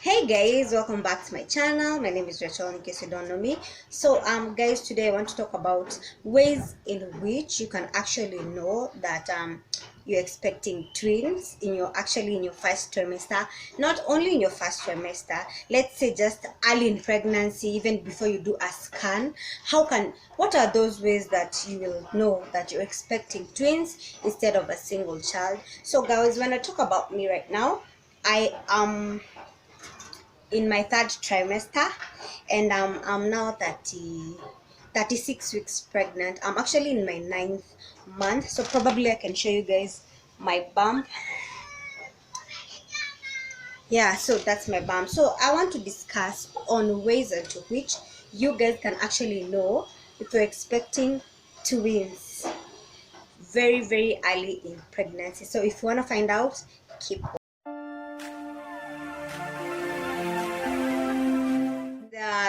Hey guys, welcome back to my channel. My name is Rachel in case you don't know me. So guys, today I want to talk about ways in which you can actually know that you're expecting twins in your first trimester. Not only in your first trimester, let's say just early in pregnancy, even before you do a scan. What are those ways that you will know that you're expecting twins instead of a single child? So guys, when I talk about me right now, I am in my third trimester, and I'm now 36 weeks pregnant. I'm actually in my ninth month, so probably I can show you guys my bump. Yeah, so that's my bump. So I want to discuss on ways into which you guys can actually know if you're expecting twins very early in pregnancy. So if you want to find out, keep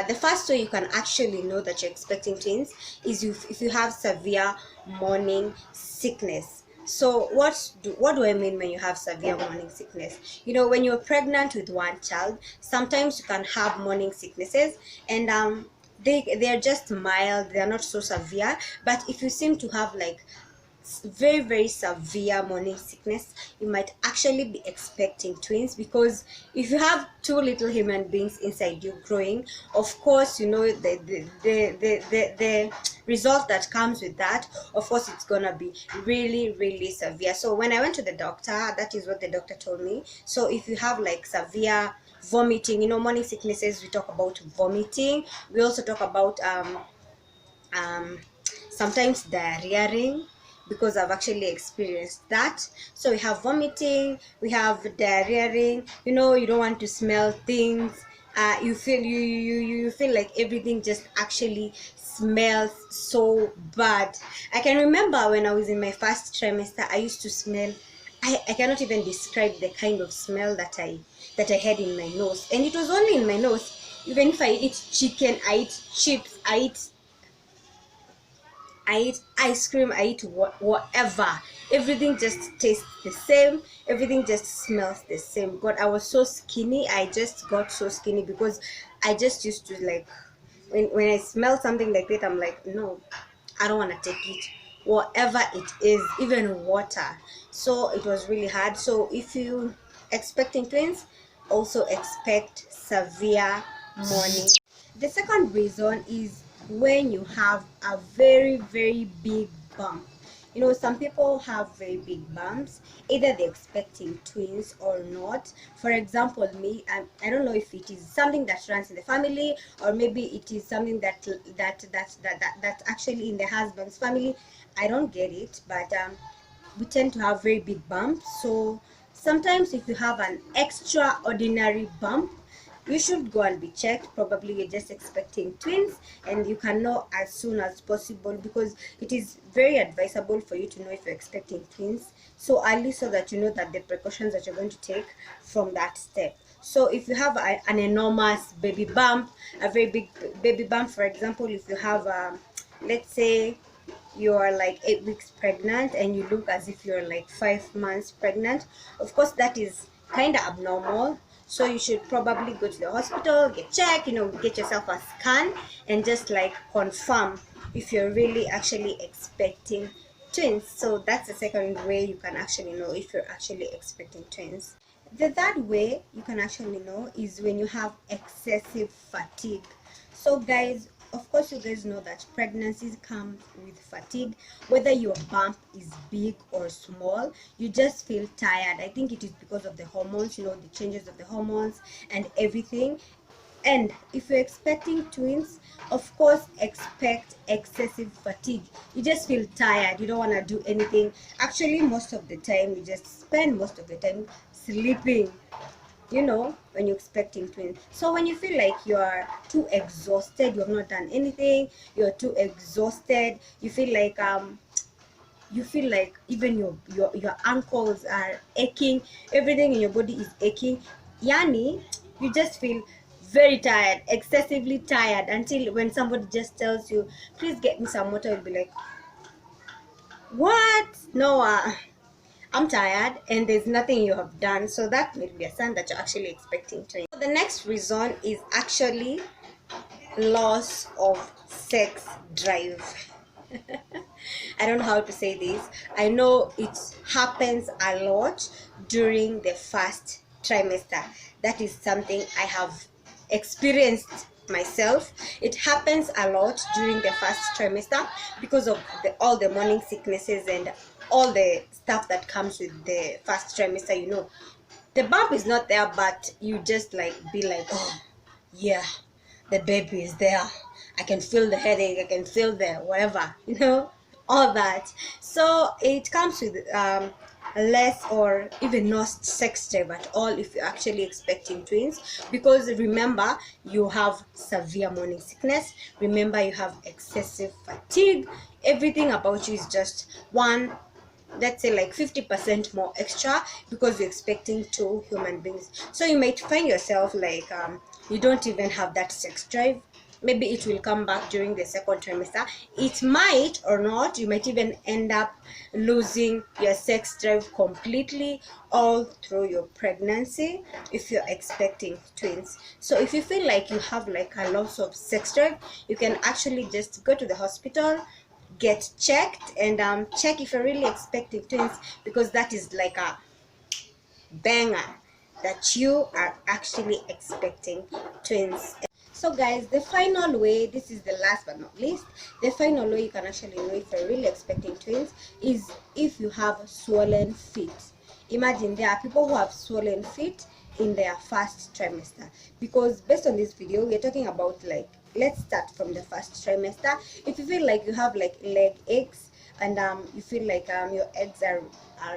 the first way you can actually know that you're expecting twins is if you have severe morning sickness. So what do I mean when you have severe morning sickness? When you're pregnant with one child, sometimes you can have morning sicknesses, and they're just mild, they're not so severe. But if you seem to have like very severe morning sickness, you might actually be expecting twins, because if you have two little human beings inside you growing, of course the result that comes with that, of course it's gonna be really severe. So when I went to the doctor, that is what the doctor told me. So if you have like severe vomiting, morning sicknesses, we talk about vomiting. We also talk about um sometimes diarrheaing, because I've actually experienced that. So we have vomiting, we have diarrheaing. You don't want to smell things. You feel like everything just actually smells so bad. I can remember when I was in my first trimester, I used to smell, I cannot even describe the kind of smell that I had in my nose, and it was only in my nose. Even if I eat chicken, I eat chips, I eat ice cream, I eat whatever. Everything just tastes the same. Everything just smells the same. God, I was so skinny. I just got so skinny because I just used to like, when I smell something like that, I'm like, no, I don't want to take it. Whatever it is, even water. So it was really hard. So if you expecting twins, also expect severe morning. The second reason is when you have a very big bump. Some people have very big bumps, either they're expecting twins or not. For example, me, I don't know if it is something that runs in the family, or maybe it is something that's actually in the husband's family. I don't get it, but we tend to have very big bumps. So sometimes if you have an extraordinary bump, you should go and be checked. Probably you're just expecting twins, and you can know as soon as possible, because it is very advisable for you to know if you're expecting twins so early, so that you know that the precautions that you're going to take from that step. So if you have an enormous baby bump, a very big baby bump, for example, if you have let's say you are like 8 weeks pregnant and you look as if you're like 5 months pregnant, of course that is kind of abnormal. So you should probably go to the hospital, get checked, get yourself a scan, and just like confirm if you're really actually expecting twins. So that's the second way you can actually know if you're actually expecting twins. The third way you can actually know is when you have excessive fatigue. So guys, of course you guys know that pregnancies come with fatigue. Whether your bump is big or small, you just feel tired. I think it is because of the hormones, the changes of the hormones and everything. And if you're expecting twins, of course expect excessive fatigue. You just feel tired, you don't want to do anything. Actually, most of the time you just spend most of the time sleeping, when you're expecting twins. So when you feel like you're too exhausted, you have not done anything, you're too exhausted, you feel like even your ankles are aching, everything in your body is aching. Yani, you just feel very tired, excessively tired, until when somebody just tells you, please get me some water, you'll be like, what? No, I'm tired and there's nothing you have done, so that may be a sign that you're actually expecting twins. The next reason is actually loss of sex drive. I don't know how to say this. I know it happens a lot during the first trimester. That is something I have experienced myself. It happens a lot during the first trimester because of all the morning sicknesses and all the stuff that comes with the first trimester. You know, the bump is not there, but you just like be like, oh yeah, the baby is there. I can feel the headache, I can feel the whatever, all that. So it comes with less or even no sex drive at all if you're actually expecting twins, because remember, you have severe morning sickness, remember, you have excessive fatigue, everything about you is just one, let's say like 50% more extra, because you're expecting two human beings. So you might find yourself like you don't even have that sex drive. Maybe it will come back during the second trimester. It might or not. You might even end up losing your sex drive completely all through your pregnancy if you're expecting twins. So if you feel like you have like a loss of sex drive, you can actually just go to the hospital, get checked, and check if you're really expecting twins, because that is like a banger that you are actually expecting twins. So guys, the final way, this is the last but not least, the final way you can actually know if you're really expecting twins is if you have swollen feet. Imagine there are people who have swollen feet in their first trimester, because based on this video we're talking about, like, let's start from the first trimester. If you feel like you have like leg aches and you feel like your eggs are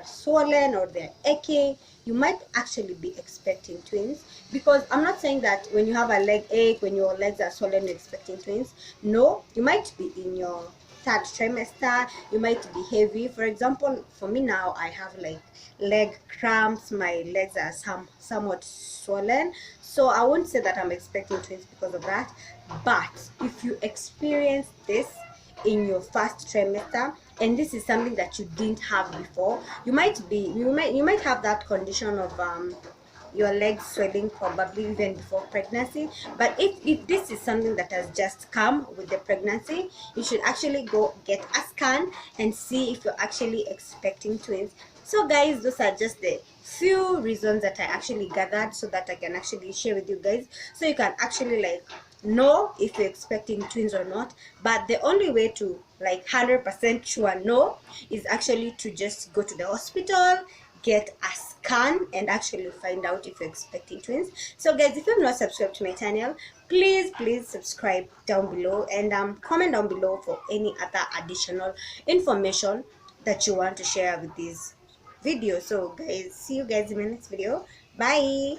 swollen or they're aching, you might actually be expecting twins. Because I'm not saying that when you have a leg ache, when your legs are swollen, you're expecting twins. No, you might be in your third trimester, you might be heavy. For example, for me now, I have like leg cramps, my legs are somewhat swollen, so I won't say that I'm expecting twins because of that. But if you experience this in your first trimester and this is something that you didn't have before, you might have that condition of your legs swelling probably even before pregnancy. But if this is something that has just come with the pregnancy, you should actually go get a scan and see if you're actually expecting twins. So guys, those are just the few reasons that I actually gathered so that I can actually share with you guys, so you can actually like know if you're expecting twins or not. But the only way to like 100% sure no is actually to just go to the hospital, get a scan, and actually find out if you're expecting twins. So guys, if you've not subscribed to my channel, please subscribe down below, and comment down below for any other additional information that you want to share with this video. So guys, see you guys in my next video. Bye.